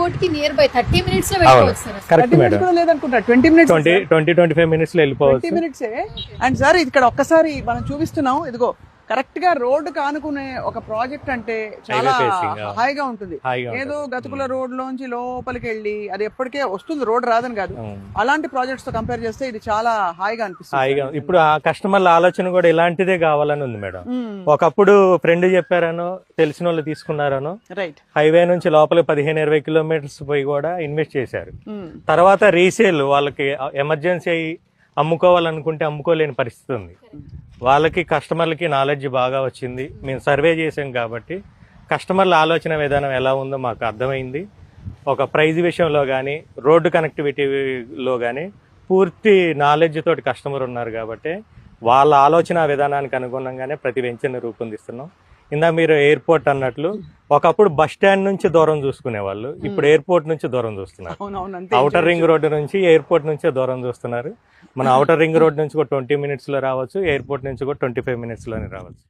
Airport కి near by 30 minutes లో వెళ్ళిపోవచ్చు సార్. Correct madam. లేదనుకుంటా 20 మినిట్స్ 25 మినిట్స్ లో వెళ్ళిపోవచ్చు. 20 మినిట్సే. అండ్ సార్ ఇక్కడ ఒక్కసారి మనం చూపిస్తున్నాం, ఇదిగో కరెక్ట్ గా రోడ్డు కానుకునే ఒక ప్రాజెక్ట్ అంటే చాలా హాయిగా ఉంటుంది. ఏదో గతుకుల రోడ్ లోంచి లోపలికి వెళ్ళి అది ఎప్పటికే వస్తుంది, రోడ్ రాదని కాదు. అలాంటి ప్రాజెక్ట్స్ తో కంపేర్ చేస్తే ఇది చాలా హాయిగా అనిపిస్తుంది. ఇప్పుడు ఆ కస్టమర్ల ఆలోచన కూడా ఇలాంటిదే కావాలని ఉంది మేడం. ఒకప్పుడు ఫ్రెండ్ చెప్పారనో తెలిసిన వాళ్ళు తీసుకున్నారనో రైట్ హైవే నుంచి లోపల 15-20 కిలోమీటర్స్ పోయి కూడా ఇన్వెస్ట్ చేశారు. తర్వాత రీసేల్ వాళ్ళకి ఎమర్జెన్సీ అమ్ముకోవాలనుకుంటే అమ్ముకోలేని పరిస్థితి ఉంది. వాళ్ళకి కస్టమర్లకి నాలెడ్జ్ బాగా వచ్చింది. మేము సర్వే చేసాం కాబట్టి కస్టమర్ల ఆలోచన విధానం ఎలా ఉందో మాకు అర్థమైంది. ఒక ప్రైజ్ విషయంలో కానీ రోడ్డు కనెక్టివిటీలో కానీ పూర్తి నాలెడ్జ్ తోటి కస్టమర్ ఉన్నారు కాబట్టి వాళ్ళ ఆలోచన విధానానికి అనుగుణంగానే ప్రతి వెంచర్ని రూపొందిస్తున్నాం. ఇందా మీరు ఎయిర్పోర్ట్ అన్నట్లు ఒకప్పుడు బస్ స్టాండ్ నుంచి దూరం చూసుకునేవాళ్ళు, ఇప్పుడు ఎయిర్పోర్ట్ నుంచి దూరం చూస్తున్నారు. ఔటర్ రింగ్ రోడ్డు నుంచి ఎయిర్పోర్ట్ నుంచే దూరం చూస్తున్నారు. మన ఔటర్ రింగ్ రోడ్ నుంచి కూడా 20 మినిట్స్ లో రావచ్చు, ఎయిర్పోర్ట్ నుంచి కూడా 25 మినిట్స్ లోనే రావచ్చు.